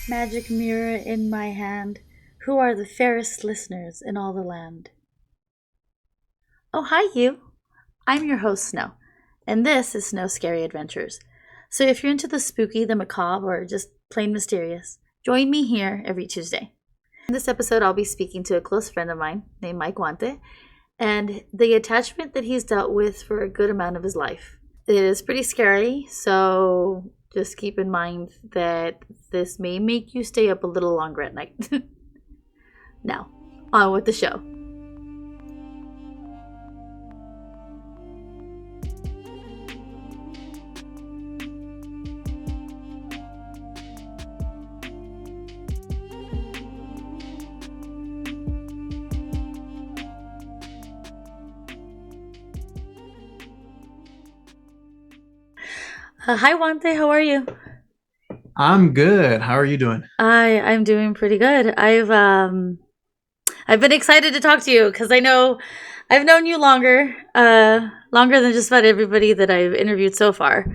Magic mirror in my hand, who are the fairest listeners in all the land? Oh, hi, you. I'm your host, Snow, and this is Snow Scary Adventures. So if you're into the spooky, the macabre, or just plain mysterious, join me here every Tuesday. In this episode, I'll be speaking to a close friend of mine named Mike Guante and the attachment that he's dealt with for a good amount of his life. It is pretty scary, so just keep in mind that this may make you stay up a little longer at night. Now, on with the show. Hi, Wante. How are you? I'm good. How are you doing? I'm doing pretty good. I've been excited to talk to you because I know I've known you longer than just about everybody that I've interviewed so far.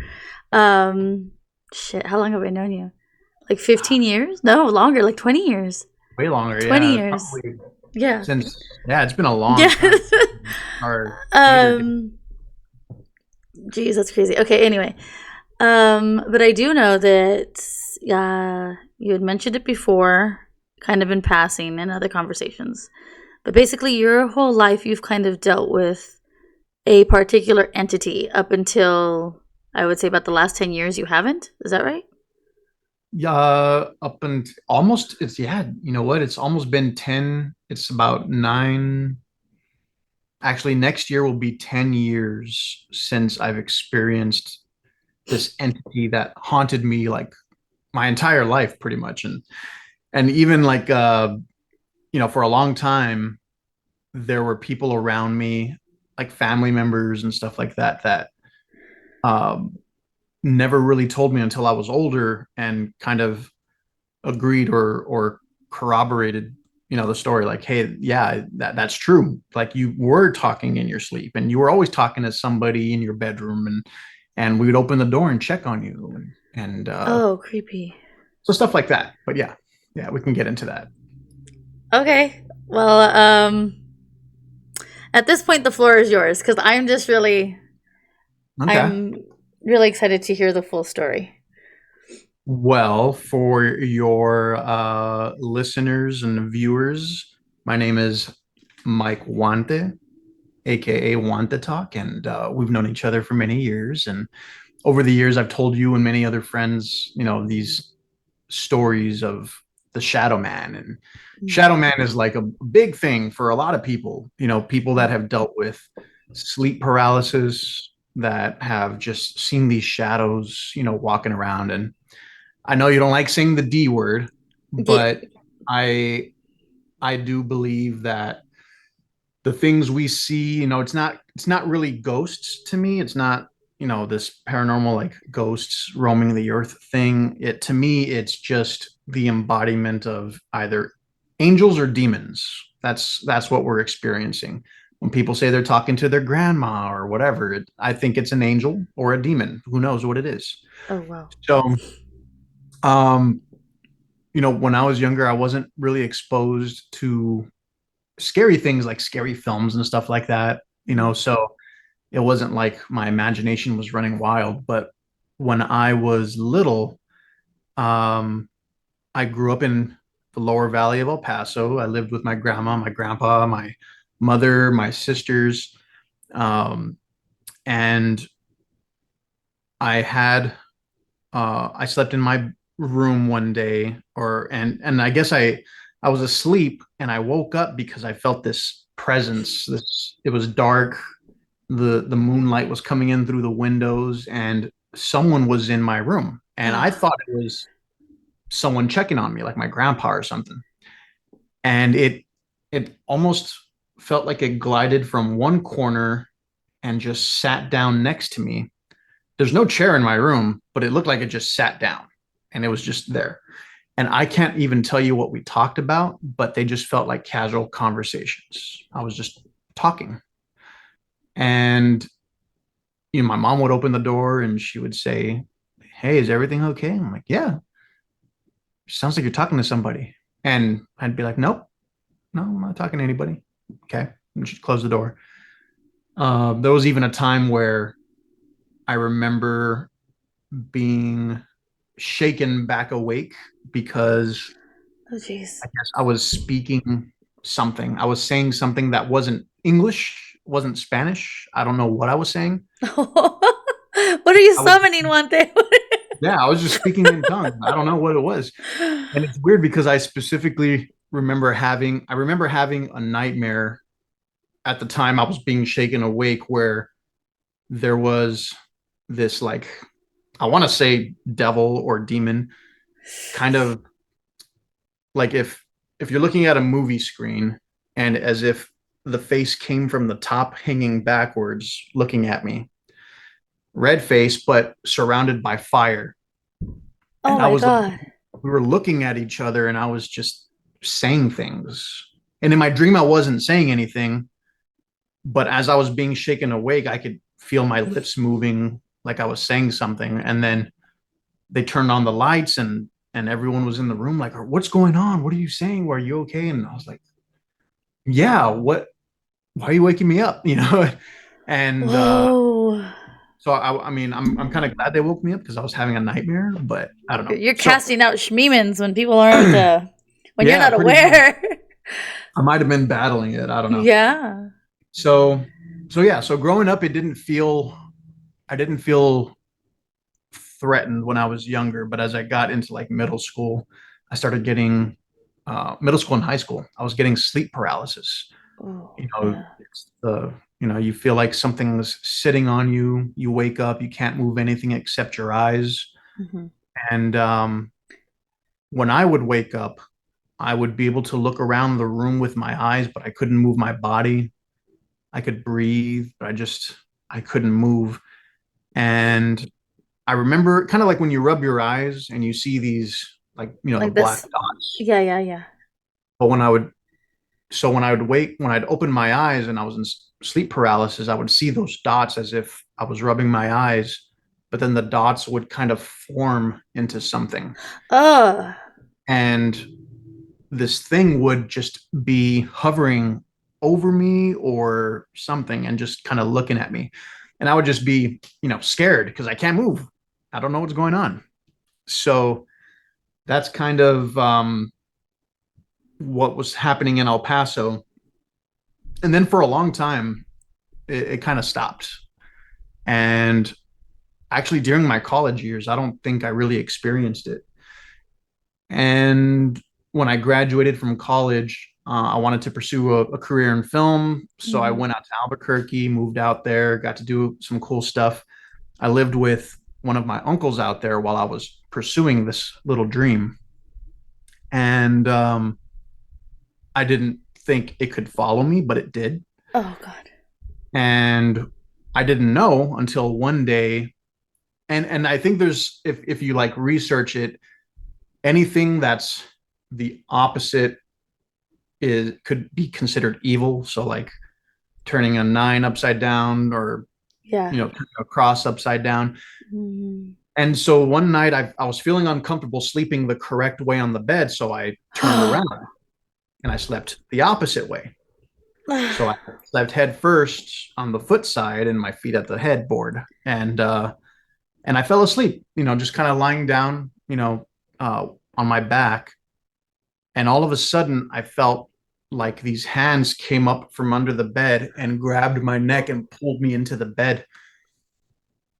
Um, shit, how long have I known you? Like 15 years? No, longer, like 20 years. Way longer, 20 yeah. years. Probably Yeah. since it's been a long Yeah. time. Our theater days. um, Geez, that's crazy. Okay, anyway. But I do know that you had mentioned it before, kind of in passing in other conversations. But basically, your whole life, you've kind of dealt with a particular entity up until I would say about the last 10 years, you haven't. Is that right? Yeah, up and almost it's you know what? It's almost been 10. It's about 9. Actually, next year will be 10 years since I've experienced this entity that haunted me like my entire life pretty much. And even like for a long time there were people around me, like family members and stuff like that, that um, never really told me until I was older and kind of agreed or corroborated, the story. Like, hey, yeah, that's true. Like you were talking in your sleep, and you were always talking to somebody in your bedroom, and we would open the door and check on you, and Oh, creepy. so stuff like that. But yeah, we can get into that. Okay. Well, at this point, the floor is yours because Okay. I'm really excited to hear the full story. Well, for your listeners and viewers, my name is Mike Wante, aka Wante Talk, and we've known each other for many years. And over the years, I've told you and many other friends, these stories of the Shadow Man. And Shadow Man is like a big thing for a lot of people, people that have dealt with sleep paralysis, that have just seen these shadows, walking around. And I know you don't like saying the D word, Yeah. but I I do believe that the things we see, it's not really ghosts to me. It's not, this paranormal like ghosts roaming the earth thing. It to me, it's just the embodiment of either angels or demons. That's what we're experiencing. When people say they're talking to their grandma or whatever, I think it's an angel or a demon. Who knows what it is? Oh, wow. So, um, when I was younger, I wasn't really exposed to scary things like scary films and stuff like that, so it wasn't like my imagination was running wild. But when I was little, um, I grew up in the lower valley of El Paso. I lived with my grandma, my grandpa, my mother, my sisters, um, and I slept in my room one day, and I guess I was asleep and I woke up because I felt this presence. It was dark. The moonlight was coming in through the windows, and someone was in my room. And I Ah, thought it was someone checking on me, like my grandpa or something. And it almost felt like it glided from one corner and just sat down next to me. There's no chair in my room, but it looked like it just sat down and it was just there. And I can't even tell you what we talked about, but they just felt like casual conversations. I was just talking. And my mom would open the door and she would say, "Hey, is everything okay?" I'm like, "Yeah." sounds like you're talking to somebody. And I'd be like, nope, no, I'm not talking to anybody. Okay. And she'd close the door. There was even a time where I remember being shaken back awake because Oh, jeez. I guess I was speaking something. I was saying something that wasn't English, wasn't Spanish. I don't know what I was saying. What are you I was, summoning one day? yeah, I was just speaking in tongues. I don't know what it was. And it's weird because I remember having a nightmare at the time I was being shaken awake where there was this like, I want to say devil or demon, kind of like if you're looking at a movie screen and as if the face came from the top hanging backwards looking at me, red face but surrounded by fire. Oh And I my was like, God. we were looking at each other and I was just saying things. And in my dream I wasn't saying anything, but as I was being shaken awake I could feel my lips moving like I was saying something. And then they turned on the lights and everyone was in the room like, what's going on, what are you saying, are you okay? And I was like, yeah, what, why are you waking me up? And Whoa. so I mean, I'm kind of glad they woke me up because I was having a nightmare, but I don't know. You're So casting out schmeemans when people aren't, when you're yeah, not pretty much. aware. I might have been battling it. I don't know. Yeah. So yeah. So growing up, I didn't feel threatened when I was younger, but as I got into like middle school, I started getting middle school and high school. I was getting sleep paralysis. Oh, You know, yeah. it's you feel like something's sitting on you. You wake up, you can't move anything except your eyes. Hmm. And when I would wake up, I would be able to look around the room with my eyes, but I couldn't move my body. I could breathe, but I couldn't move. And I remember kind of like when you rub your eyes and you see these like, the Like black this. dots. Yeah, yeah, yeah. But when I would when I'd open my eyes and I was in sleep paralysis, I would see those dots as if I was rubbing my eyes, but then the dots would kind of form into something. Oh, And this thing would just be hovering over me or something and just kind of looking at me. And I would just be, scared because I can't move. I don't know what's going on. So that's kind of what was happening in El Paso. And then for a long time, it kind of stopped. And actually, during my college years, I don't think I really experienced it. And when I graduated from college, I wanted to pursue a career in film. So I hmm. went out to Albuquerque, moved out there, got to do some cool stuff. I lived with one of my uncles out there while I was pursuing this little dream. And I didn't think it could follow me, but it did. Oh God. And I didn't know until one day. And I think there's, if you like research it, anything that's the opposite is could be considered evil. So like turning a nine upside down or Yeah. turning a cross upside down. Mm. And so one night I was feeling uncomfortable sleeping the correct way on the bed. So I turned around and I slept the opposite way. So I slept head first on the foot side and my feet at the headboard. And I fell asleep, just kind of lying down, on my back. And all of a sudden, I felt like these hands came up from under the bed and grabbed my neck and pulled me into the bed.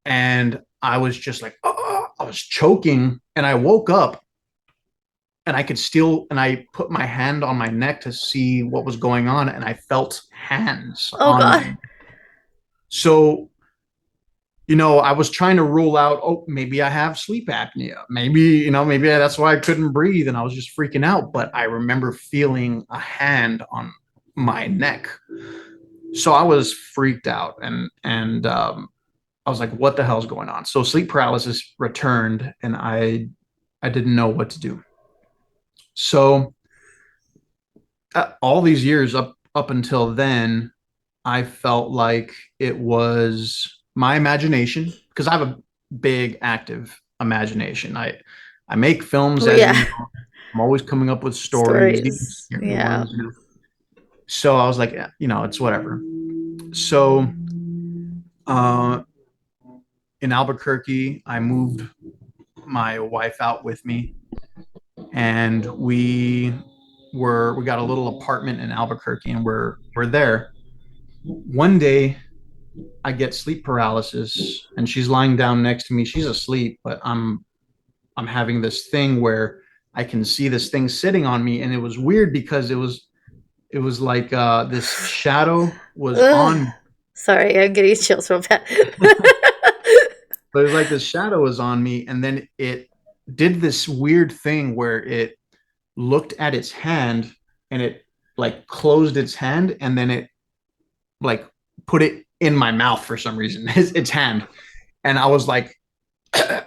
And I was just like, oh, I was choking. And I woke up and and I put my hand on my neck to see what was going on. And I felt hands Oh on my. God. So I was trying to rule out, oh, maybe I have sleep apnea. Maybe that's why I couldn't breathe and I was just freaking out. But I remember feeling a hand on my neck. So I was freaked out and I was like, what the hell's going on? So sleep paralysis returned and I didn't know what to do. So all these years up until then, I felt like it was my imagination because I have a big active imagination. I make films, Oh as yeah. you know. I'm always coming up with stories, even Stories. scary Yeah. ones. So I was like, yeah, it's whatever. So uh, in Albuquerque, I moved my wife out with me, and we got a little apartment in Albuquerque, and we're there. One day, I get sleep paralysis, and she's lying down next to me. She's asleep, but I'm having this thing where I can see this thing sitting on me, and it was weird because it was like this shadow was Ugh. on, Sorry, I'm getting chills real bad. but it was like this shadow was on me, and then it did this weird thing where it looked at its hand and it like closed its hand, and then it like put it in my mouth for some reason, its hand, and I was like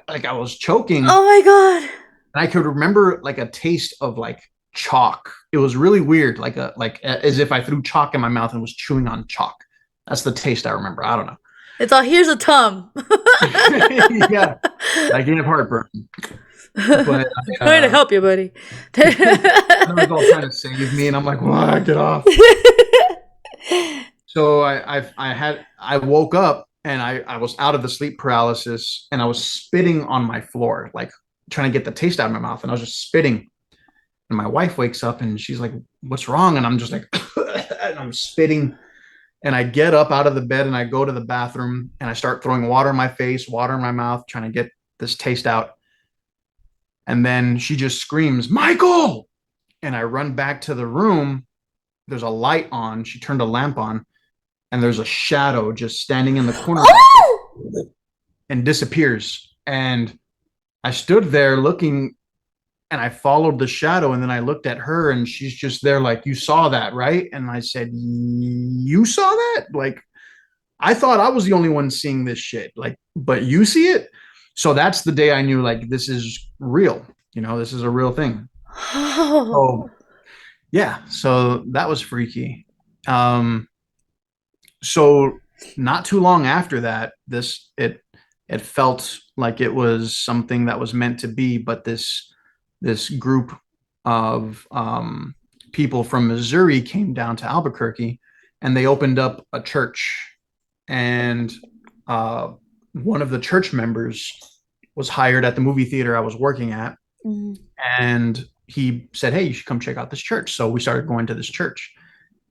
like I was choking. Oh my god. And I could remember like a taste of like chalk. It was really weird, like as if I threw chalk in my mouth and was chewing on chalk. That's the taste I remember. I don't know. It's all here's a tum. Yeah, I can have heartburn, but Trying to help you, buddy. I was all trying to save me, and I'm like, "What? Get off!" So I woke up, and I was out of the sleep paralysis, and I was spitting on my floor, like trying to get the taste out of my mouth, and I was just spitting. And my wife wakes up, and she's like, "What's wrong?" And I'm just like, and I'm spitting. And I get up out of the bed, and I go to the bathroom, and I start throwing water in my face, water in my mouth, trying to get this taste out. And then she just screams, "Michael!" And I run back to the room. There's a light on. She turned a lamp on, and there's a shadow just standing in the corner Oh! and disappears. And I stood there looking, and I followed the shadow, and then I looked at her, and she's just there like, "You saw that, right?" And I said, "You saw that?" Like, I thought I was the only one seeing this shit. Like, but you see it? So that's the day I knew like this is real. This is a real thing. Oh. Oh, yeah. So that was freaky. Um, so not too long after that, it felt like it was something that was meant to be, but this group of people from Missouri came down to Albuquerque, and they opened up a church, and uh, one of the church members was hired at the movie theater I was working at, Mm. and he said, "Hey, you should come check out this church." So we started going to this church,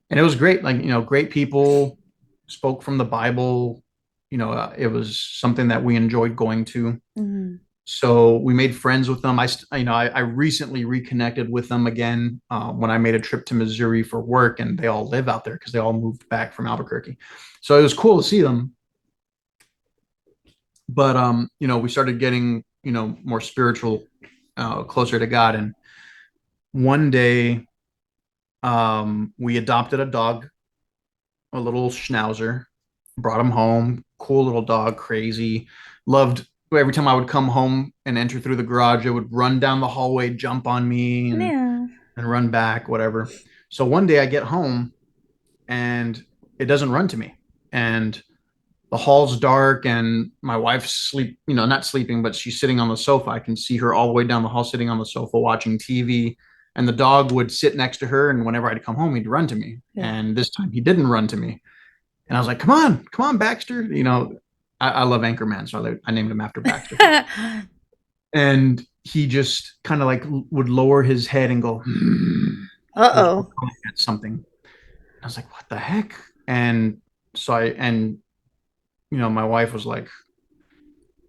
and it was great. Like, great people, spoke from the Bible. It was something that we enjoyed going to. Mm. So we made friends with them. I recently reconnected with them again when I made a trip to Missouri for work, and they all live out there because they all moved back from Albuquerque. So it was cool to see them. But we started getting more spiritual, closer to God. And one day, we adopted a dog, a little schnauzer, brought him home. Cool little dog, crazy. Loved every time I would come home and enter through the garage, it would run down the hallway, jump on me, Yeah. and run back, whatever. So one day I get home, and it doesn't run to me. And the hall's dark, and my wife's not sleeping, but she's sitting on the sofa. I can see her all the way down the hall sitting on the sofa watching TV. And the dog would sit next to her, and whenever I'd come home, he'd run to me. Yeah. And this time he didn't run to me. And I was like, come on, Baxter. I love Anchorman, so I named him after Baxter. And he just kind of like would lower his head and go, was Uh-oh. at something. I was like, what the heck? And so my wife was like,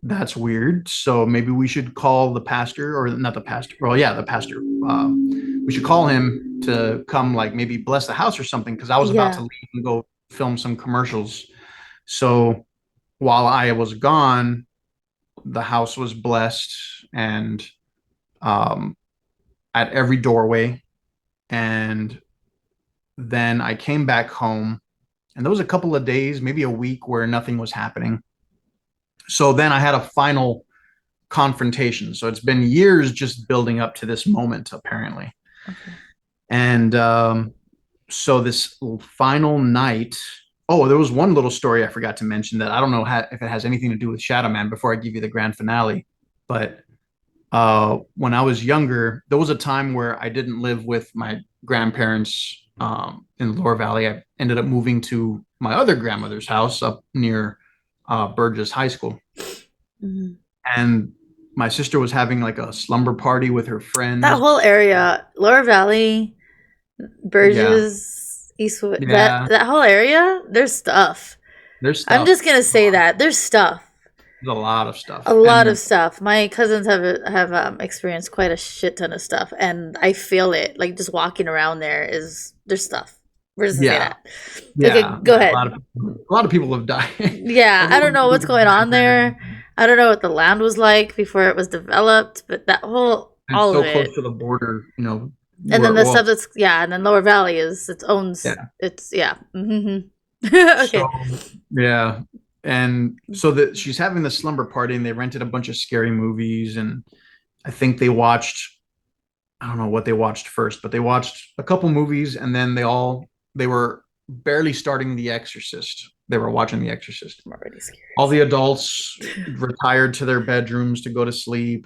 that's weird. So maybe we should call the pastor, or not the pastor. Well, yeah, the pastor. We should call him to come, like maybe bless the house or something, because I was about to Yeah. leave and go film some commercials. So while I was gone, the house was blessed, and um, at every doorway. And then I came back home, and there was a couple of days, maybe a week, where nothing was happening. So then I had a final confrontation. So it's been years just building up to this moment, apparently. Okay. And so this final night, oh, there was one little story I forgot to mention that I don't know if it has anything to do with Shadow Man before I give you the grand finale. But when I was younger, there was a time where I didn't live with my grandparents in Lower Valley. I ended up moving to my other grandmother's house up near Burgess High School. Mhm. And my sister was having like a slumber party with her That friends. whole area, Lower Valley, Yeah, Burgess, Eastwood, that yeah, that whole area, there's stuff. there's I'm stuff. just gonna say that there's stuff. There's a lot of A stuff. lot of And stuff. My cousins have experienced quite a shit ton of stuff, and I feel it. Like just walking around there is there's stuff. We're just gonna say yeah, that. Okay, yeah, go yeah. ahead. A lot of people have died. Yeah, I don't Everyone know who's what's going died on there. there. I don't know what the land was like before it was developed, but that whole And all of so close it. to the border, And then where, the well, stuff that's yeah, and then Lower Valley is its own. yeah. It's yeah. So Okay. yeah, and so that she's having the slumber party, and they rented a bunch of scary movies, and I think they watched. I don't know what they watched first, but they watched a couple movies, and then they were barely starting The Exorcist. They were watching The Exorcist. I'm already scared. All the adults retired to their bedrooms to go to sleep.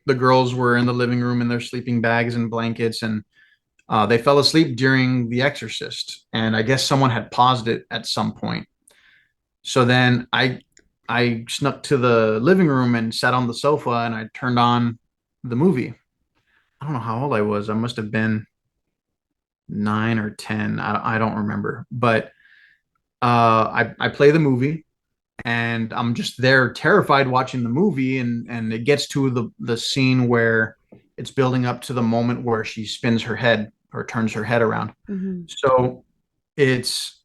The girls were in the living room in their sleeping bags and blankets, and they fell asleep during The Exorcist. And I guess someone had paused it at some point. So then I snuck to the living room and sat on the sofa, and I turned on the movie. I don't know how old I was. I must have been 9 or 10. I don't remember. But I play the movie, and I'm just there terrified watching the movie, and it gets to the scene where it's building up to the moment where she spins her head or turns her head around. Hmm. So it's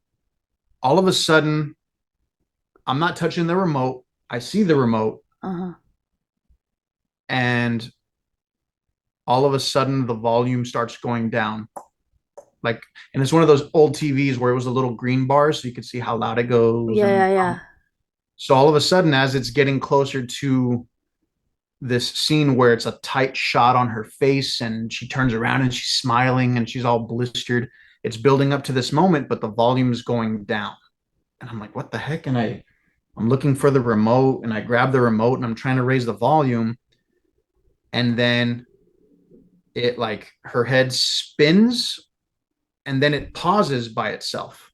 all of a sudden I'm not touching the remote. I see the remote, Uh-huh. and all of a sudden the volume starts going down. Like, and it's one of those old TVs where it was a little green bar so you could see how loud it goes. Yeah, And yeah, yeah. so all of a sudden, as it's getting closer to this scene where it's a tight shot on her face and she turns around and she's smiling and she's all blistered, it's building up to this moment, but the volume is going down. And I'm like, what the heck? And I'm looking for the remote, and I grab the remote and I'm trying to raise the volume. And then it, like, her head spins and then it pauses by itself.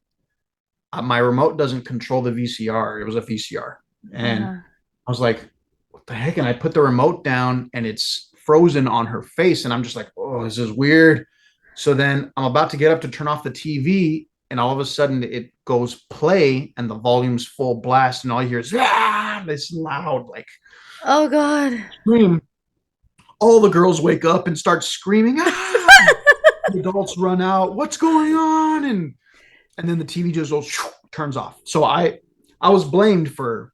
My remote doesn't control the VCR. It was a VCR. And Uh-huh. I was like, what the heck? And I put the remote down and it's frozen on her face. And I'm just like, oh, this is weird. So then I'm about to get up to turn off the TV. And all of a sudden it goes play and the volume's full blast. And all you hear is, ah, this loud, like, Oh God. scream. All the girls wake up and start screaming, ah. The adults run out. What's going on? And then the TV just goes, turns off. So I was blamed for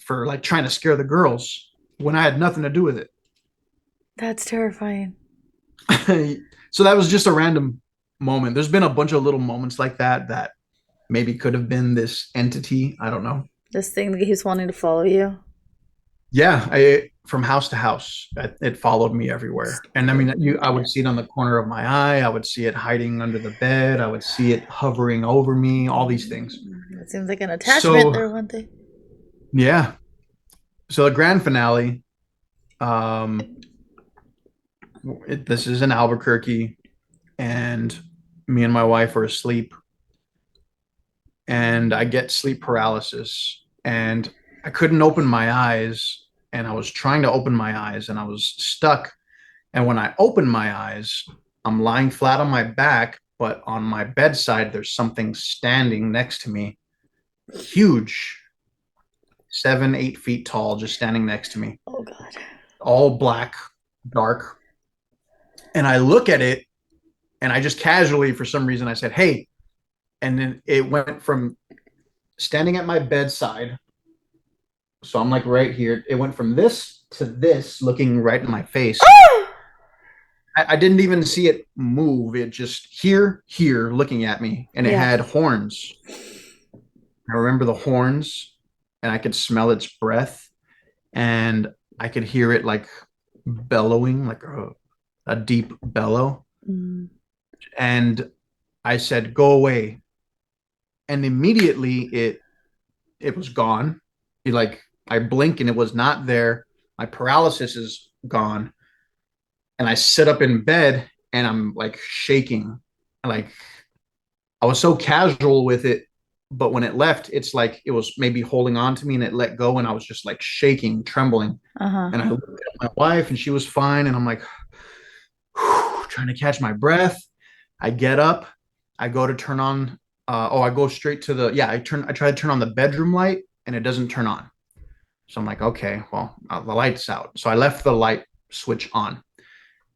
like trying to scare the girls when I had nothing to do with That's terrifying. it. So that was just a random moment. There's been a bunch of little moments like that that maybe could have been this entity. I don't know. This thing that keeps wanting to follow you. Yeah, I from house to house, it followed me everywhere. And I mean, I would Yeah. see it on the corner of my eye. I would see it hiding under the bed. I would see it hovering over me. All these things. It seems like an attachment So or one thing. yeah. So the grand finale. Um, this is in Albuquerque, and me and my wife are asleep, and I get sleep paralysis, and I couldn't open my eyes, and I was trying to open my eyes, and I was stuck. And when I open my eyes, I'm lying flat on my back, but on my bedside, there's something standing next to me, huge, 7, 8 feet tall, just standing next to me, Oh God. all black, dark. And I look at it, and I just casually, for some reason, I said, "Hey," and then it went from standing at my bedside. So I'm like right here. It went from this to this, looking right in my face. I didn't even see it move. It just here, looking at me, and it Yeah. had horns. I remember the horns, and I could smell its breath, and I could hear it like bellowing, like a deep bellow. Mm. And I said, "Go away," and immediately it was gone. Like, I blink and it was not there. My paralysis is gone. And I sit up in bed and I'm like shaking. Like I was so casual with it, but when it left, it's like it was maybe holding on to me and it let go and I was just like shaking, trembling. Uh-huh. And I looked at my wife and she was fine. And I'm like, trying to catch my breath. I get up, I go to turn on, I go straight to I try to turn on the bedroom light and it doesn't turn on. So I'm like, okay, well, the light's out. So I left the light switch on.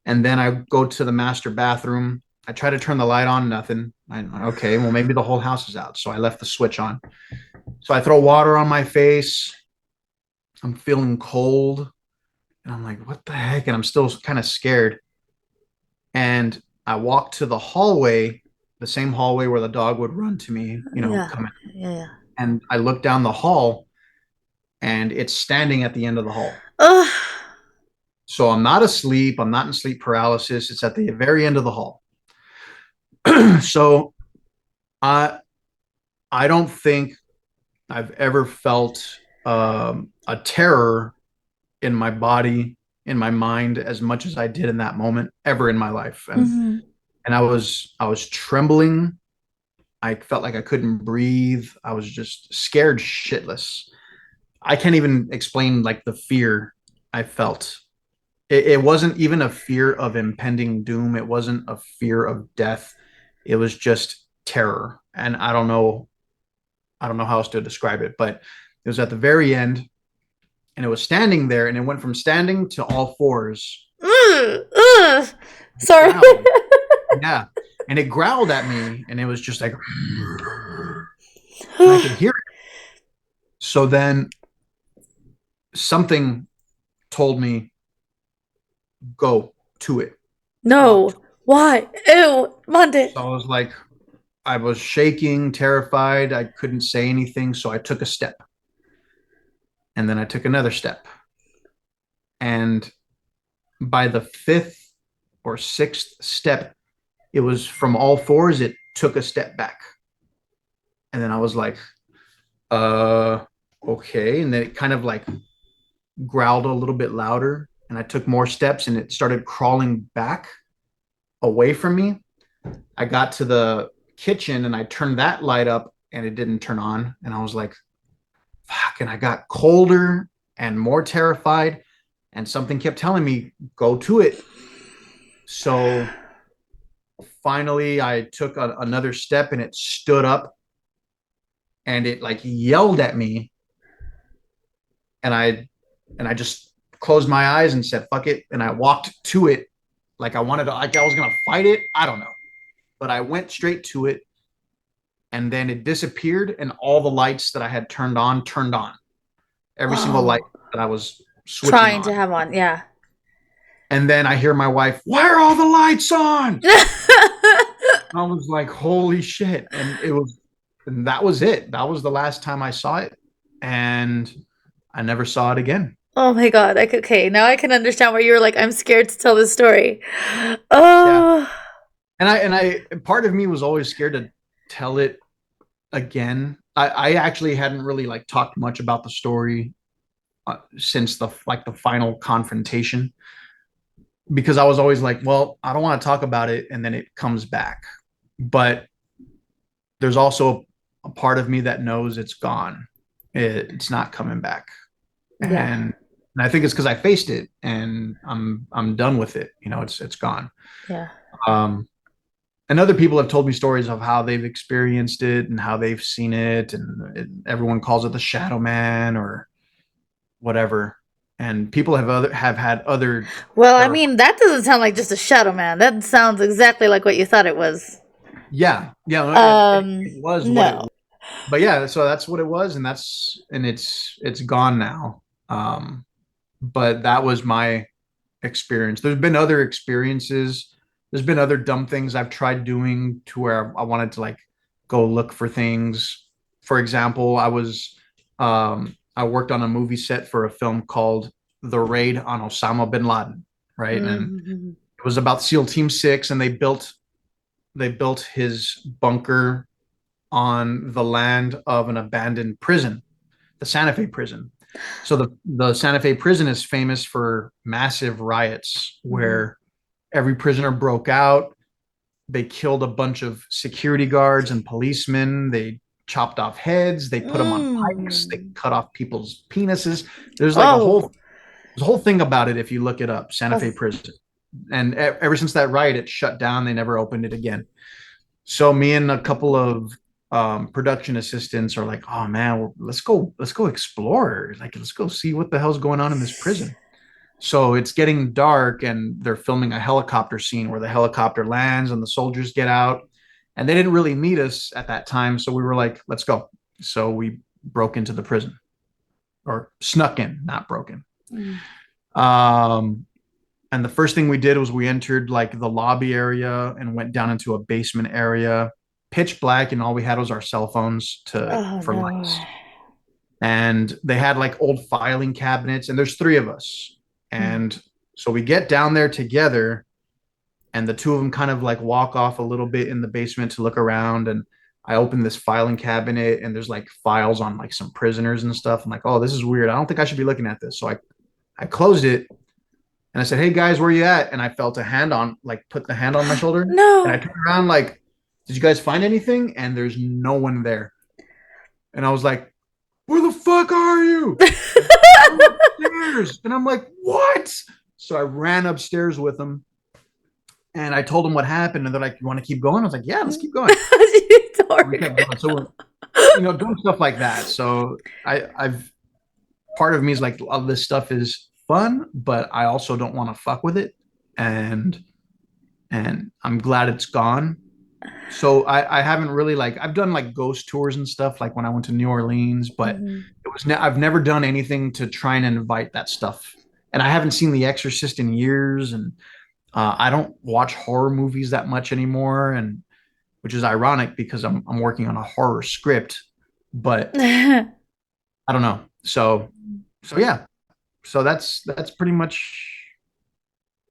And then I go to the master bathroom. I try to turn the light on, nothing. Okay, well, maybe the whole house is out. So I left the switch on. So I throw water on my face. I'm feeling cold. And I'm like, what the heck? And I'm still kind of scared. And I walk to the hallway, the same hallway where the dog would run to me, Yeah. come in. Yeah, yeah. And I look down the hall and it's standing at the end of the hall. Ugh. So I'm not asleep. I'm not in sleep paralysis. It's at the very end of the hall. So I I don't think I've ever felt a terror in my body, in my mind, as much as I did in that moment ever in my life. Hmm. And I was trembling. I felt like I couldn't breathe. I was just scared shitless. I can't even explain like the fear I felt. It wasn't even a fear of impending doom. It wasn't a fear of death. It was just terror. And I don't know how else to describe it, but it was at the very end and it was standing there and it went from standing to all fours. Ugh. Ugh. It Sorry. growled. Yeah. And it growled at me and it was just like, and I could hear it. So then something told me, go to it, walk to No. it. Why? Ew. Monday. So I was like, I was shaking, terrified. I couldn't say anything. So I took a step and then I took another step. And by the fifth or sixth step, it was from all fours, it took a step back. And then I was like, uh, okay. And then it kind of like growled a little bit louder. And I took more steps and it started crawling back away from me. I got to the kitchen and I turned that light up and it didn't turn on. And I was like, fuck. And I got colder and more terrified. And something kept telling me, go to it. So finally, I took another step and it stood up and it like yelled at me. And I just closed my eyes and said, fuck it. And I walked to it like I wanted to, like I was going to fight it. I don't know. But I went straight to it and then it disappeared and all the lights that I had turned on. Every single light Whoa. that I was switching Trying to on. have on. Yeah. And then I hear my wife, why are all the lights on? I was like, holy shit. And that was it. That was the last time I saw it. And I never saw it again. Oh my God. Okay. Now I can understand why you were like, I'm scared to tell this story. Yeah. Oh. Part of me was always scared to tell it again. I actually hadn't really like talked much about the story since the final confrontation because I was always like, well, I don't want to talk about it. And then it comes back. But there's also a part of me that knows it's gone. It's not coming back. Yeah. And I think it's because I faced it and I'm done with it. It's gone. Yeah. Um, and other people have told me stories of how they've experienced it and how they've seen it, and everyone calls it the Shadow Man or whatever. And people have had other Well, I terrible. mean, that doesn't sound like just a shadow man. That sounds exactly like what you thought it was. Yeah, it was what it No. was. But yeah, so that's what it was, and it's gone now. But that was my experience. There's been other experiences. There's been other dumb things I've tried doing to where I wanted to like go look for things. For example, I worked on a movie set for a film called The Raid on Osama bin Laden, right? And Hmm. it was about SEAL Team 6 and they built his bunker on the land of an abandoned prison, the Santa Fe prison. So the Santa Fe prison is famous for massive riots Mhm. where every prisoner broke out. They killed a bunch of security guards and policemen. They chopped off heads. They put them on pikes. They Mm. cut off people's penises. There's like Oh. there's a whole thing about it if you look it up, Santa Fe Oh. prison. And ever since that riot, it shut down. They never opened it again. So me and a couple of production assistants are like, oh man, let's go explore. Like, let's go see what the hell's going on in this prison. So it's getting dark, and they're filming a helicopter scene where the helicopter lands and the soldiers get out. And they didn't really meet us at that time, so we were like, let's go. So we broke into the prison, or snuck in, not broken. Mm. Um, and the first thing we did was we entered like the lobby area and went down into a basement area, pitch black, and all we had was our cell phones to Oh for no. lights. And they had like old filing cabinets, and there's three of us. Mm. And so we get down there together, and the two of them kind of like walk off a little bit in the basement to look around. And I open this filing cabinet, and there's like files on like some prisoners and stuff. I'm like, oh, this is weird. I don't think I should be looking at this. So I closed it, and I said, hey guys, where you at? And I felt a hand on, like, put the hand on my shoulder. And I No. turned around, like, did you guys find anything? And there's no one there. And I was like, where the fuck are you? I'm upstairs. And I'm like, what? So I ran upstairs with them, and I told them what happened. And they're like, you want to keep going? I was like, yeah, let's keep going. We Sorry. kept going. So we're, doing stuff like that. So I've, part of me is like, all this stuff is fun, but I also don't want to fuck with it. And I'm glad it's gone. So I haven't really, like, I've done like ghost tours and stuff like when I went to New Orleans, but Mhm. I've never done anything to try and invite that stuff. And I haven't seen The Exorcist in years, and I don't watch horror movies that much anymore, and which is ironic because I'm working on a horror script, but I don't know. So yeah, so that's pretty much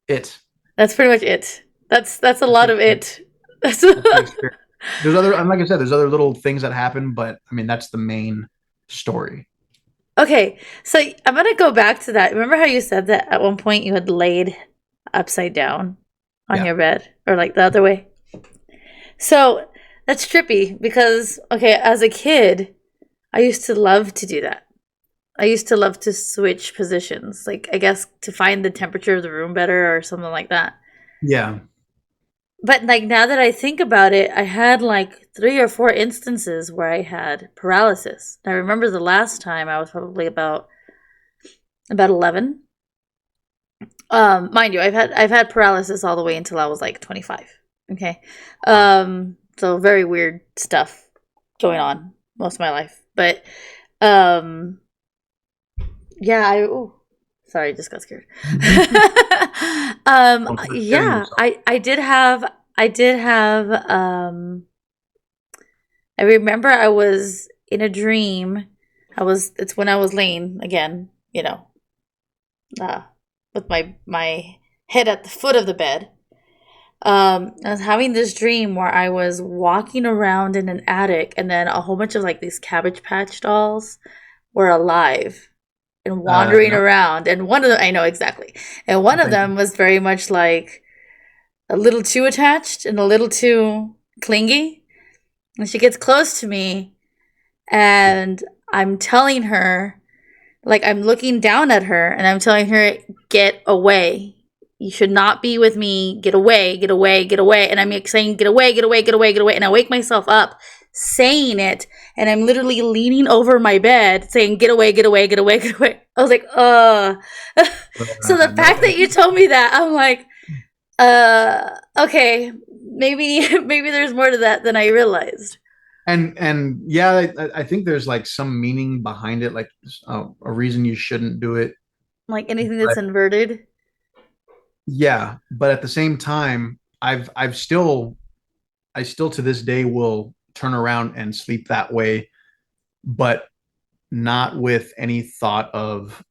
it. That's pretty much it. That's a That's lot the, of it. That's that's the experience. There's other, and like I said, there's other little things that happen, but I mean, that's the main story. Okay, so I'm gonna go back to that. Remember how you said that at one point you had laid upside down on Yeah. your bed, or like the other way? So that's trippy because, okay, as a kid, I used to love to do that. I used to love to switch positions, like I guess to find the temperature of the room better or something like that. Yeah. But like now that I think about it, I had like 3 or 4 instances where I had paralysis. I remember the last time I was probably about 11. Mind you, I've had paralysis all the way until I was like 25. Okay. So very weird stuff going on most of my life. But um yeah, sorry, I just got scared. Don't start scaring Yeah, yourself. I did have I remember I was in a dream. It's when I was laying again, uh with my head at the foot of the bed. I was having this dream where I was walking around in an attic, and then a whole bunch of like these Cabbage Patch dolls were alive and wandering No, around. And one of them, I know exactly. And one of thank you. them was very much like a little too attached and a little too clingy. And she gets close to me, and I'm telling her, like, I'm looking down at her, and I'm telling her, get away. You should not be with me. Get away, get away, get away. And I'm saying, get away, get away, get away, get away. And I wake myself up saying it. And I'm literally leaning over my bed saying, get away, get away, get away, get away. I was like, So the No, fact that you told me that, I'm like, okay, maybe there's more to that than I realized. and yeah, I think there's like some meaning behind it, like a reason you shouldn't do it. Like anything that's But inverted. yeah, but at the same time, I still to this day will turn around and sleep that way, but not with any thought of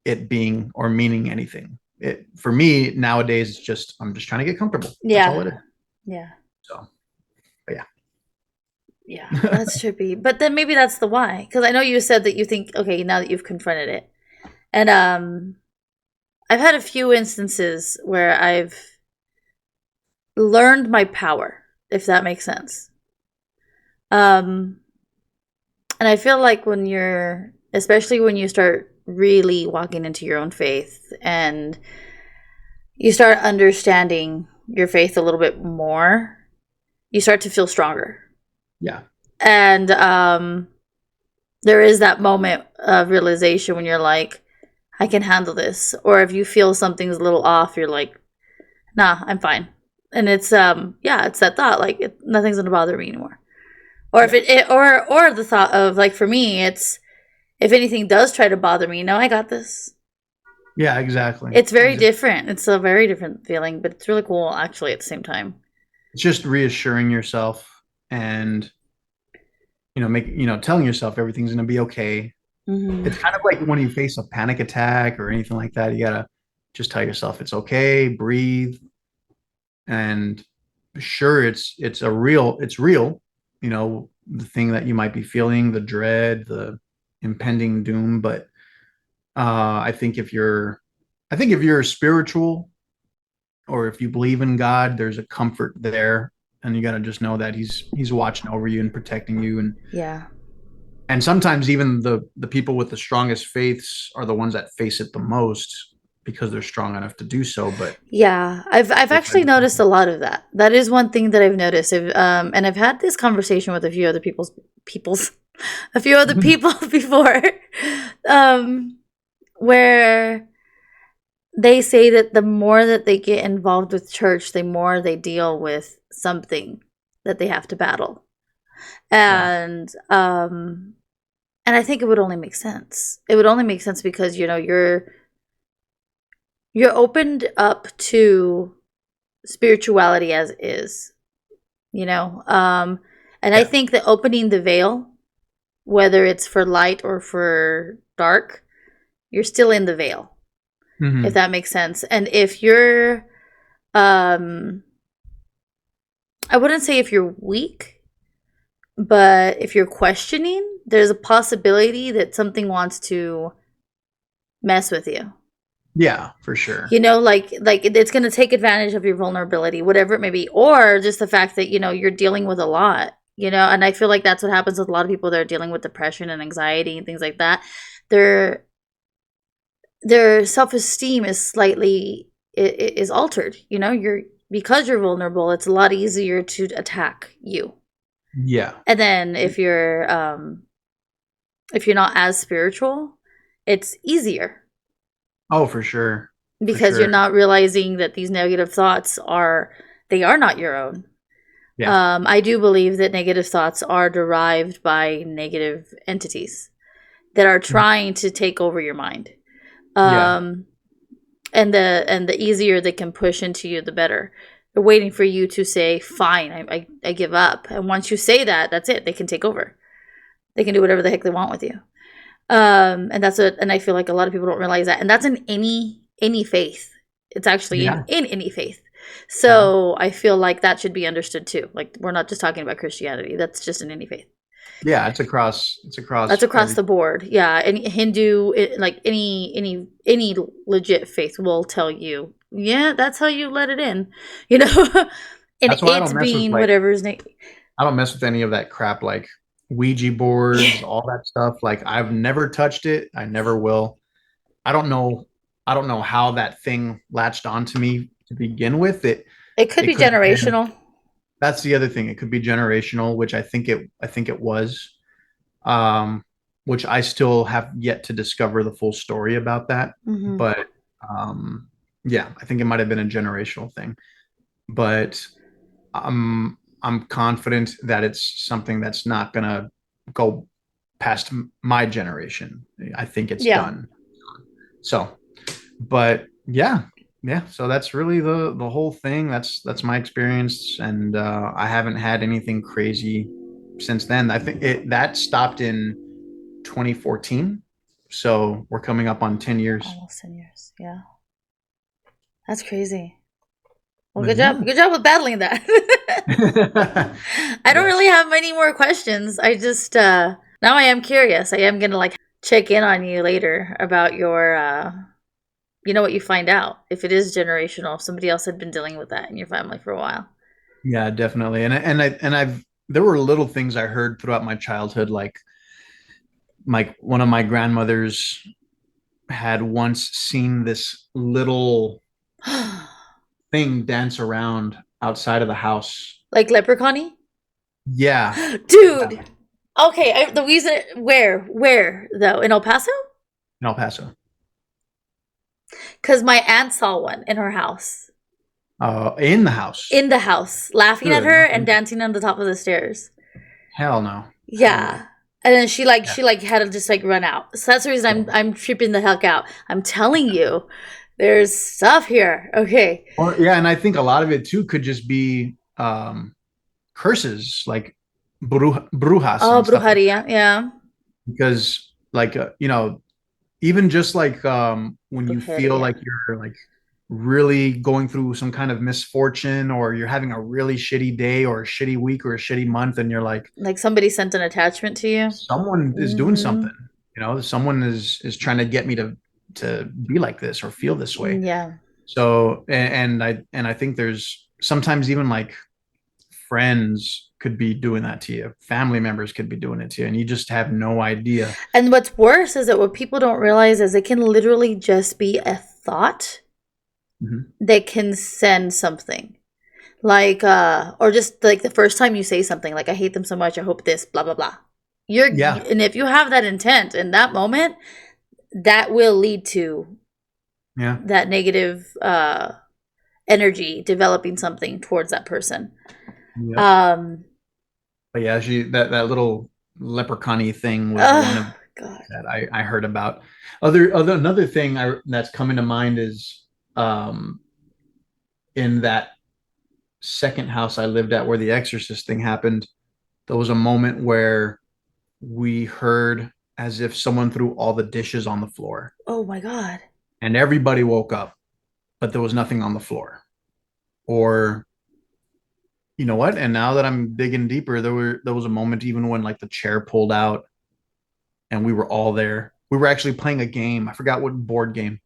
it being or meaning anything. It, for me nowadays, it's I'm just trying to get comfortable. That's all Yeah. it is. Yeah. So, but yeah. Yeah, that's trippy. But then maybe that's the why. Because I know you said that you think, okay, now that you've confronted it. And I've had a few instances where I've learned my power, if that makes sense. Um, and I feel like when you're, especially when you start really walking into your own faith and you start understanding your faith a little bit more, you start to feel stronger. Yeah. And there is that moment of realization when you're like, I can handle this. Or if you feel something's a little off, you're like, nah, I'm fine. And it's yeah, it's that thought like nothing's gonna bother me anymore. Or if Yeah. or the thought of like for me, it's if anything does try to bother me, no, I got this. Yeah, exactly. It's very Exactly. different. It's a very different feeling, but it's really cool actually at the same time. It's just reassuring yourself and telling yourself everything's going to be okay. Hmm. It's kind of like when you face a panic attack or anything like that, you gotta just tell yourself it's okay, breathe, and sure, it's real, the thing that you might be feeling, the dread, the impending doom. But I think if you're spiritual or if you believe in God, there's a comfort there, and you gotta just know that He's watching over you and protecting you, Yeah. and sometimes even the people with the strongest faiths are the ones that face it the most because they're strong enough to do so. But Yeah, I've actually noticed a lot of that. That is one thing that I've noticed. And I've had this conversation with a few other people's a few other people before, um, where they say that the more that they get involved with church, the more they deal with something that they have to battle, yeah. and and I think it would only make sense. It would only make sense because you're opened up to spirituality as is, you know. And I Yeah. think that opening the veil, whether it's for light or for dark, you're still in the veil, if Hmm. that makes sense. And if you're um I wouldn't say if you're weak, but if you're questioning, there's a possibility that something wants to mess with you. Yeah, for sure. You know, like it's going to take advantage of your vulnerability, whatever it may be, or just the fact that you're dealing with a lot. And I feel like that's what happens with a lot of people that are dealing with depression and anxiety and things like that. Their their self esteem is slightly is altered. You're because you're vulnerable. It's a lot easier to attack you. Yeah. And then if you're not as spiritual, it's easier Oh, for sure. For because you're sure. not realizing that these negative thoughts are not your own. Yeah. I do believe that negative thoughts are derived by negative entities that are trying to take over your mind. Yeah. Um, and the easier they can push into you, the better. They're waiting for you to say, "Fine, I give up." And once you say that, that's it. They can take over. They can do whatever the heck they want with you. And I feel like a lot of people don't realize that, and that's in any faith. It's actually in Yeah. in any faith. Yeah. So I feel like that should be understood too. Like we're not just talking about Christianity. That's just in any faith. Yeah. It's across That's across every. the board. Yeah, and Hindu, like any legit faith will tell you, yeah, that's how you let it in, you know, and That's why it's being I don't mess with any of that crap like Ouija boards, all that stuff. Like I've never touched it. I never will. I don't know. I don't know how that thing latched onto me to begin with. It it could it be could have been. generational. That's the other thing. It could be generational, which I think it was. Um, which I still have yet to discover the full story about that. Hmm. But um, yeah, I think it might have been a generational thing. But I'm confident that it's something that's not gonna go past my generation. I think it's Yeah. done. So, but yeah, yeah. So that's really the whole thing. That's my experience, and I haven't had anything crazy since then. I think it that stopped in 2014. So we're coming up on 10 years. Almost 10 years. Yeah. That's crazy. Well, But yeah. good job with battling that. I don't really Yes. have many more questions. I just now I am curious. I am gonna like check in on you later about your you know what you find out if it is generational. If somebody else had been dealing with that in your family for a while. Yeah, definitely. And I've there were little things I heard throughout my childhood, like one of my grandmothers had once seen this little thing dance around outside of the house. Like leprechaun. Yeah, yeah, Dude. Okay, the reason where though in El Paso? in El Paso. Because my aunt saw one in her house, In the house. in the house, laughing at Good. her and Okay. dancing on the top of the stairs. Hell no. Hell no. Yeah. And then Yeah. she like had to just like run out. So that's the reason Yeah. I'm tripping the heck out. I'm telling you, there's stuff here. Okay. Or yeah, and I think a lot of it too could just be curses like brujas Oh, and stuff like brujeria. Yeah. because even just like when you feel Brujeria. like you're like really going through some kind of misfortune or you're having a really shitty day or a shitty week or a shitty month and you're like Like somebody sent an attachment to you. someone is doing Mm-hmm. something, someone is trying to get me to be like this or feel this way. Yeah. So and I think there's sometimes even like friends could be doing that to you, family members could be doing it to you, and you just have no idea. And what's worse is that what people don't realize is it can literally just be a thought Mhm. that can send something. Like or just like the first time you say something like I hate them so much, I hope this blah blah blah. You're Yeah, and if you have that intent in that moment, that will lead to yeah, that negative energy developing something towards that person. yep. Um But yeah, that little leprechaun thing was one of oh god. that I heard about. Another thing that's coming to mind is um in that second house I lived at where the exorcist thing happened. There was a moment where we heard as if someone threw all the dishes on the floor Oh my god. and everybody woke up, but there was nothing on the floor. Or you know what? And now that I'm digging deeper, there was a moment even when like the chair pulled out and we were all there. We were actually playing a game. I forgot what board game.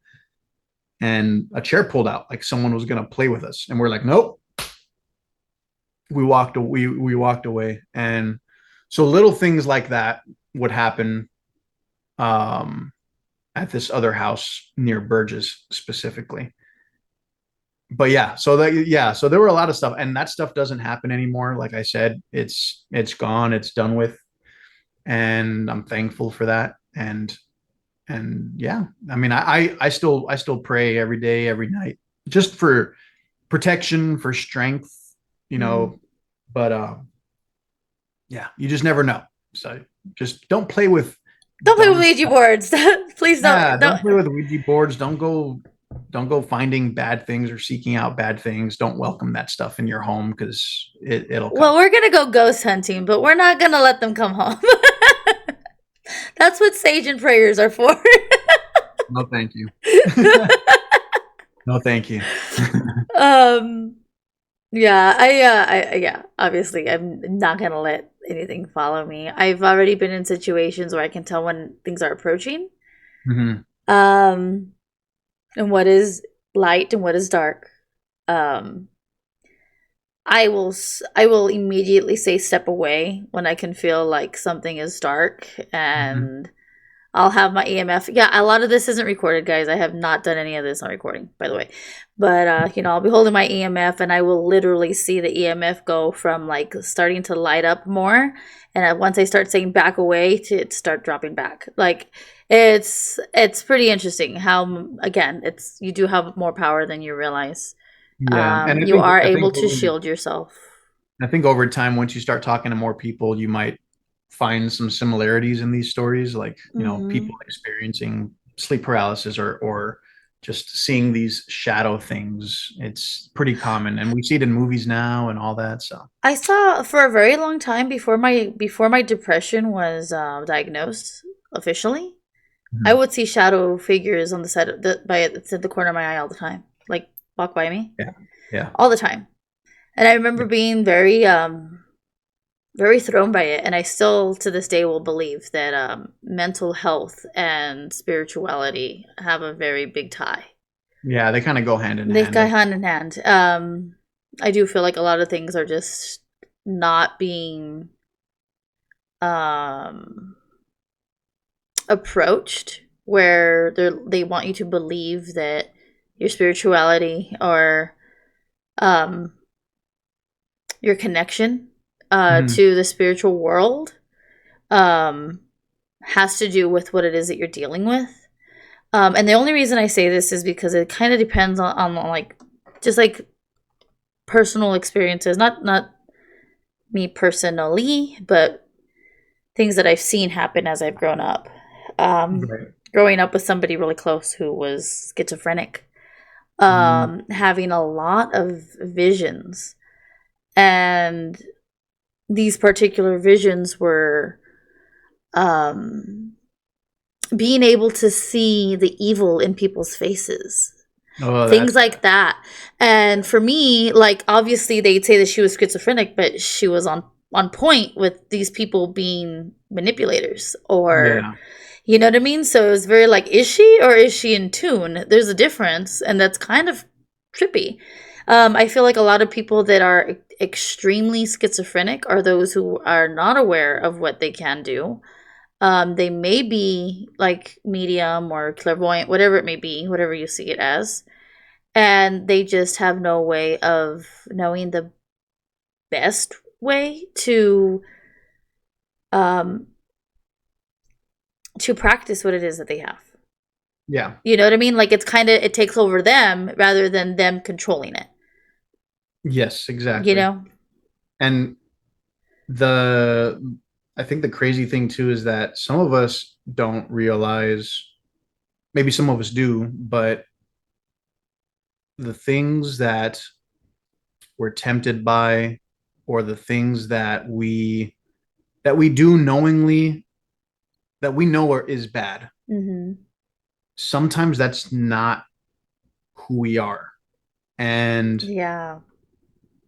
And a chair pulled out, like someone was gonna play with us. And we're like, nope. We walked away. And so little things like that would happen um at this other house near Burgess specifically. But so there were a lot of stuff, and that stuff doesn't happen anymore. Like I said, it's gone, it's done with, and I'm thankful for that. And yeah, I mean, I still pray every day, every night, just for protection, for strength, you Mm. know. But yeah, you just never know. So just don't play with Don't play with dumb Ouija stuff. boards. Please Yeah, don't. don't play with Ouija boards. Don't go finding bad things or seeking out bad things. Don't welcome that stuff in your home because it'll Well, come. we're gonna go ghost hunting, but we're not gonna let them come home. That's what sage and prayers are for. No, thank you. No, thank you. um, yeah, yeah. Obviously, I'm not gonna let anything follow me. I've already been in situations where I can tell when things are approaching, Mhm. um, and what is light and what is dark. Um, I will immediately say step away when I can feel like something is dark, Mhm. and I'll have my EMF. Yeah, a lot of this isn't recorded, guys. I have not done any of this on recording, by the way. But I'll be holding my EMF and I will literally see the EMF go from like starting to light up more, and once I start saying back away to it start dropping back. Like it's pretty interesting how again, it's you do have more power than you realize. Yeah, and I You think are I think able to shield yourself. I think over time, once you start talking to more people, you might find some similarities in these stories, like people Hmm. experiencing sleep paralysis or just seeing these shadow things. It's pretty common, and we see it in movies now and all that. So, I saw for a very long time before my depression was diagnosed officially. I mhm. would see shadow figures on the side of the by the corner of my eye all the time, like walk by me. Yeah, Yeah. all the time. And I remember being very thrown by it, and I still to this day will believe that mental health and spirituality have a very big tie. Yeah, they kind of go hand in They hand. go hand in hand. I do feel like a lot of things are just not being um, approached where they want you to believe that your spirituality or um, your connection Mhm. to the spiritual world um, has to do with what it is that you're dealing with. And the only reason I say this is because it kind of depends on like just like personal experiences, not me personally, but things that I've seen happen as I've grown up. Um, Right. Growing up with somebody really close who was schizophrenic, Mm. having a lot of visions, and these particular visions were um, being able to see the evil in people's faces, Oh, things that's like bad. that. And for me, like obviously they'd say that she was schizophrenic, but she was on point with these people being manipulators, or Yeah. you know what I mean? So it was very like, is she or is she in tune? There's a difference, and that's kind of trippy. I feel like a lot of people that are extremely schizophrenic are those who are not aware of what they can do. They may be like medium or clairvoyant, whatever it may be, whatever you see it as, and they just have no way of knowing the best way um to practice what it is that they have. Yeah. You know what I mean? Like it's kind of it takes over them rather than them controlling it. Yes, You exactly. know? And the I think the crazy thing too is that some of us don't realize, maybe some of us do, but the things that we're tempted by, or the things that we do knowingly, that we know is bad, Mhm. sometimes that's not who we are. And Yeah.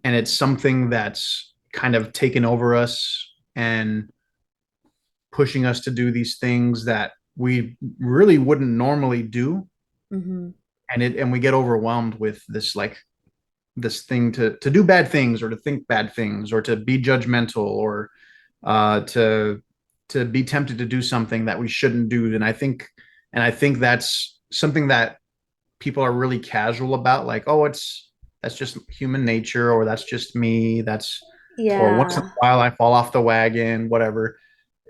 it's something that's kind of taken over us and pushing us to do these things that we really wouldn't normally do. Mhm. And we get overwhelmed with this, like, this thing to do bad things, or to think bad things, or to be judgmental, or to be tempted to do something that we shouldn't do. And I think that's something that people are really casual about, like, oh, it's that's just human nature, or that's just me, that's, or once in a Yeah. while I fall off the wagon, whatever.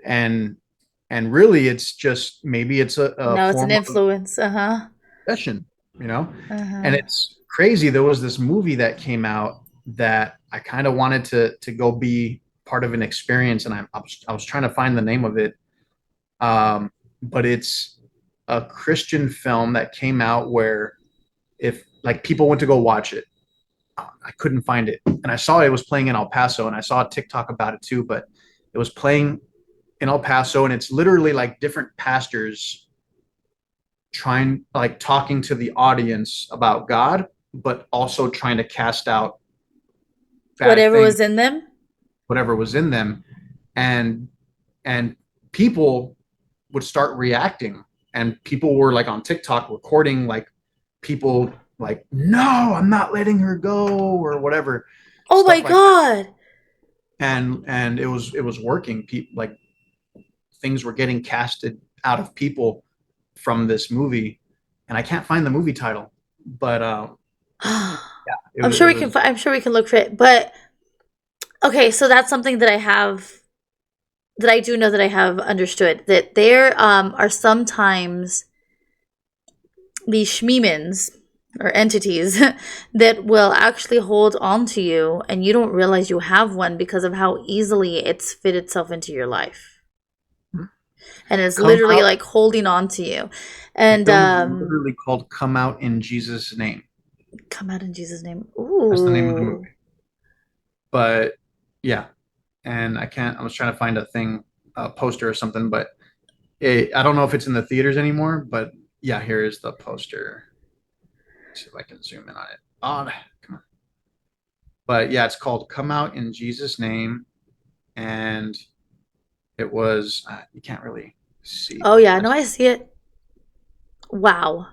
And really it's just, maybe it's a No, it's an form of influence. Uh-huh. obsession, you know. And Uh-huh. it's crazy, there was this movie that came out that I kind of wanted to go be part of an experience, and I was trying to find the name of it. But it's a Christian film that came out where, if like people went to go watch it, I couldn't find it. And I saw it was playing in El Paso, and I saw a TikTok about it too, but it was playing in El Paso, and it's literally like different pastors trying, like, talking to the audience about God, but also trying to cast out bad Whatever things, was in them. whatever was in them. And people would start reacting, and people were like on TikTok recording, like, people like, no, I'm not letting her go, or whatever, Oh my stuff like that. god. And it was working. People, like, things were getting casted out of people from this movie, and I can't find the movie title, but yeah, it was. I'm sure we can look for it. But okay, so that's something that I do know that I have understood that there are sometimes these shmemins or entities that will actually hold on to you and you don't realize you have one because of how easily it's fit itself into your life. And it's Come literally Out. like holding on to you. The And film is literally called Come Out in Jesus' Name. come out in Jesus' name. That's the name of the Ooh. movie. But yeah, and I can't. I was trying to find a thing, a poster or something, but I don't know if it's in the theaters anymore. But yeah, here is the poster. Let's see if I can zoom in on it. On, come on. But yeah, it's called "Come Out in Jesus' Name," and it was you can't really see, Oh but yeah, no, that's I see it. Wow.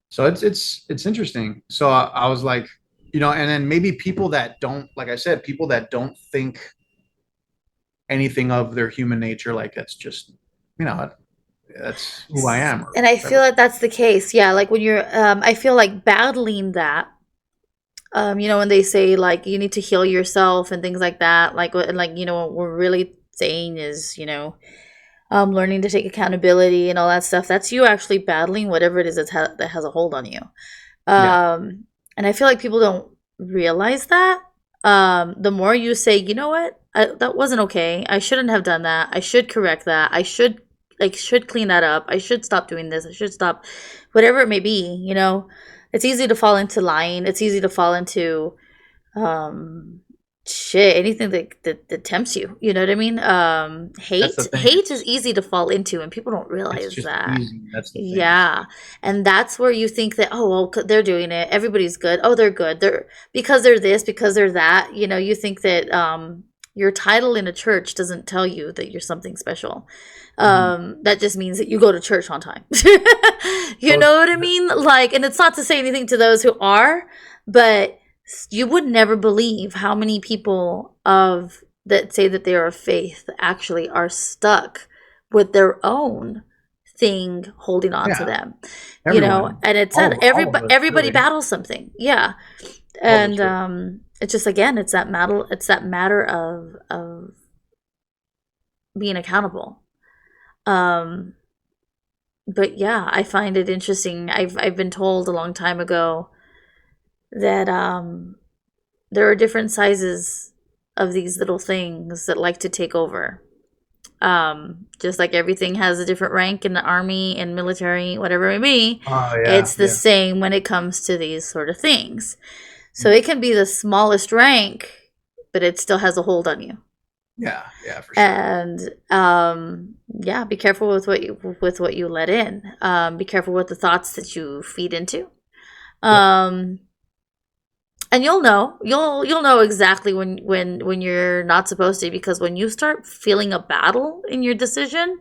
so it's interesting. So I was like, and then maybe people that don't, like I said, people that don't think anything of their human nature, like that's just, you know, that's who I am or And I feel whatever. that that's the case. Yeah, like when you're, I feel like battling that. When they say like you need to heal yourself and things like that, what we're really saying is, learning to take accountability and all that stuff. That's you actually battling whatever it is that has a hold on you. Yeah, And I feel like people don't realize that. The more you say, you know what, that wasn't okay. I shouldn't have done that. I should correct that. I should clean that up. I should stop doing this. I should stop, whatever it may be. It's easy to fall into lying. It's easy to fall into um shit, anything that tempts you, you know what I mean. that's the hate thing. hate is easy to fall into and people don't It's realize just that. easy. That's the thing. It's Yeah, and that's where you think that, oh well, they're doing it, everybody's good, oh they're good, they're because they're this, because they're that. You think that your title in a church doesn't tell you that you're something special. Mhm. That just means that you go to church on time. You So know what I mean? Like, and it's not to say anything to those who are, but you would never believe how many people of that say that they are of faith actually are stuck with their own thing holding on to yeah, them. everyone, And it's that all of us, everybody really, battles something. Yeah. all of us, And really. it's just, again, it's that matter of being accountable. um but yeah, I find it interesting. I've been told a long time ago that there are different sizes of these little things that like to take over. Just like everything has a different rank in the army and military, whatever it may be, Oh yeah, it's the yeah, same when it comes to these sort of things. So it can be the smallest rank, but it still has a hold on you. yeah, yeah, for sure. And yeah, be careful with what you let in. Be careful with the thoughts that you feed into. Yep. Um, and you'll know exactly when you're not supposed to, because when you start feeling a battle in your decision,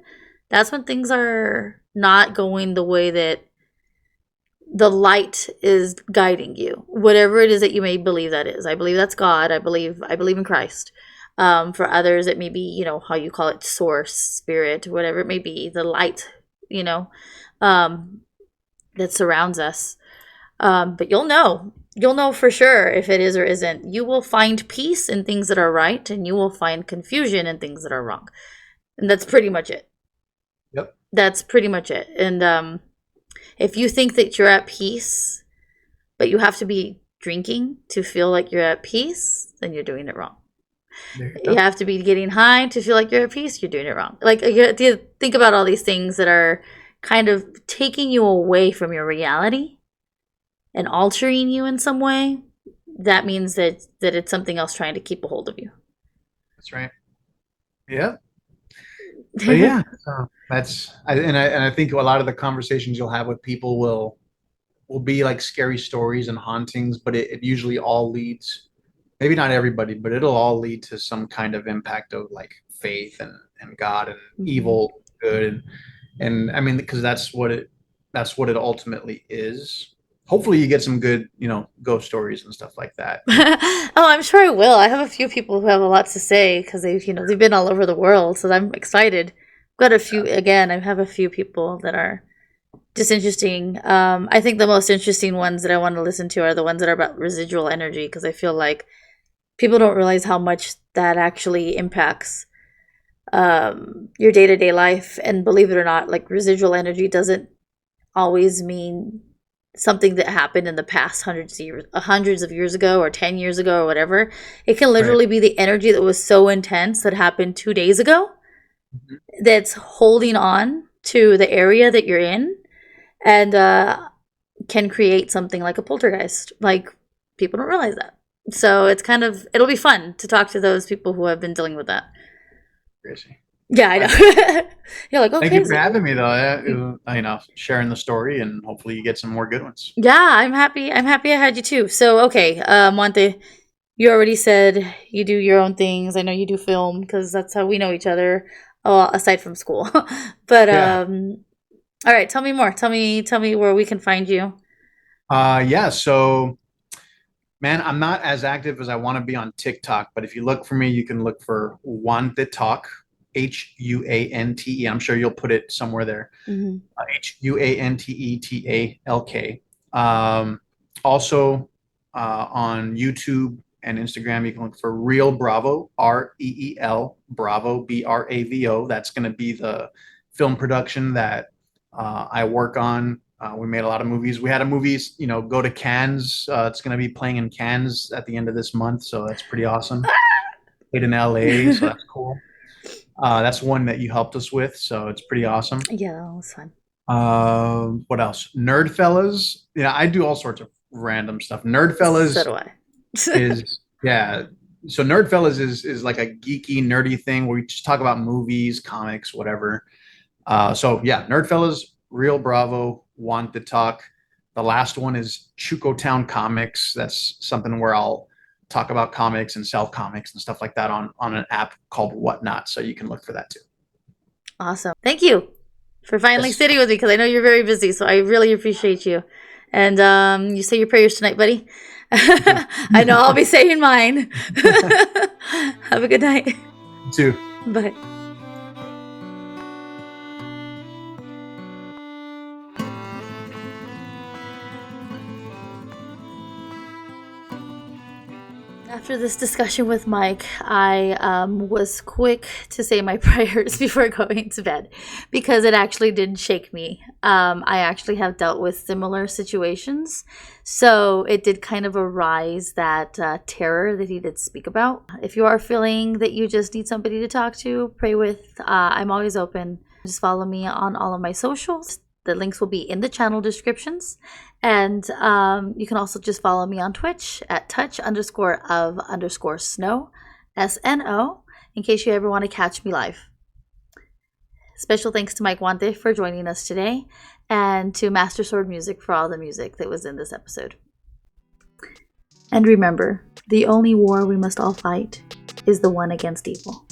that's when things are not going the way that the light is guiding you, whatever it is that you may believe that is. I believe that's God. I believe in Christ. For others it may be, how you call it, source, spirit, whatever it may be, the light, you know um that surrounds us. But you'll know for sure if it is or isn't. You will find peace in things that are right, and you will find confusion in things that are wrong. And that's pretty much it. Yep. That's pretty much it. And if you think that you're at peace, but you have to be drinking to feel like you're at peace, then you're doing it wrong. There you You go. have to be getting high to feel like you're at peace, you're doing it wrong. Like, you have to think about all these things that are kind of taking you away from your reality and altering you in some way. That means that it's something else trying to keep a hold of you. That's right. Yeah. But yeah, and I think a lot of the conversations you'll have with people will be like scary stories and hauntings, but it usually all leads, maybe not everybody, but it'll all lead to some kind of impact of like faith and God and Mhm. evil, good, and I mean because that's what it ultimately is. Hopefully, you get some good, ghost stories and stuff like that. Oh, I'm sure I will. I have a few people who have a lot to say because they've been all over the world, so I'm excited. Got a few again. I have a few people that are just interesting. I think the most interesting ones that I want to listen to are the ones that are about residual energy, because I feel like people don't realize how much that actually impacts your day to day life. And believe it or not, like, residual energy doesn't always mean something that happened in the past hundreds of years ago, or 10 years ago, or whatever. It can Right. literally be the energy that was so intense that happened 2 days ago, Mhm. that's holding on to the area that you're in, and can create something like a poltergeist. Like, people don't realize that. So it'll be fun to talk to those people who have been dealing with that. Crazy. Yeah, I I know. You're like, Thank you okay. for having me, though. Yeah, sharing the story, and hopefully you get some more good ones. Yeah, I'm happy. I'm happy I had you too. So, okay, Monte, You already said you do your own things. I know you do film because that's how we know each other, aside from school. But Yeah. all right, tell me more. Tell me where we can find you. Yeah. So, man, I'm not as active as I want to be on TikTok, but if you look for me, you can look for Huante Talk, Huante. I'm sure you'll put it somewhere there. Hmm. Huantetalk. Also, on YouTube and Instagram, you can look for Real Bravo, Reel Bravo, Bravo. That's going to be the film production that I work on. We made a lot of movies. We had a movie, go to Cannes. It's going to be playing in Cannes at the end of this month, so that's pretty awesome. Played in LA, so that's cool. That's one that you helped us with, so it's pretty awesome. Yeah, that was fun. What else? Nerdfellas. Yeah, I do all sorts of random stuff. So Nerdfellas do I. is yeah. So Nerdfellas is like a geeky, nerdy thing where we just talk about movies, comics, whatever. So yeah, Nerdfellas, Real Bravo, Want to Talk. The last one is Chuco Town Comics. That's something where I'll talk about comics and sell comics and stuff like that on an app called Whatnot. So you can look for that too. Awesome. Thank you for finally Yes. sitting with me because I know you're very busy, so I really appreciate you. And you say your prayers tonight, buddy. You too. I know I'll be saying mine. Have a good night. You too. Bye. After this discussion with Mike, I was quick to say my prayers before going to bed because it actually didn't shake me. I actually have dealt with similar situations, so it did kind of arise that terror that he did speak about. If you are feeling that you just need somebody to talk to, pray with, I'm always open. Just follow me on all of my socials. The links will be in the channel descriptions. And you can also just follow me on Twitch at touch_of_snow, SNO, in case you ever want to catch me live. Special thanks to Mike Wante for joining us today, and to Master Sword Music for all the music that was in this episode. And remember, the only war we must all fight is the one against evil.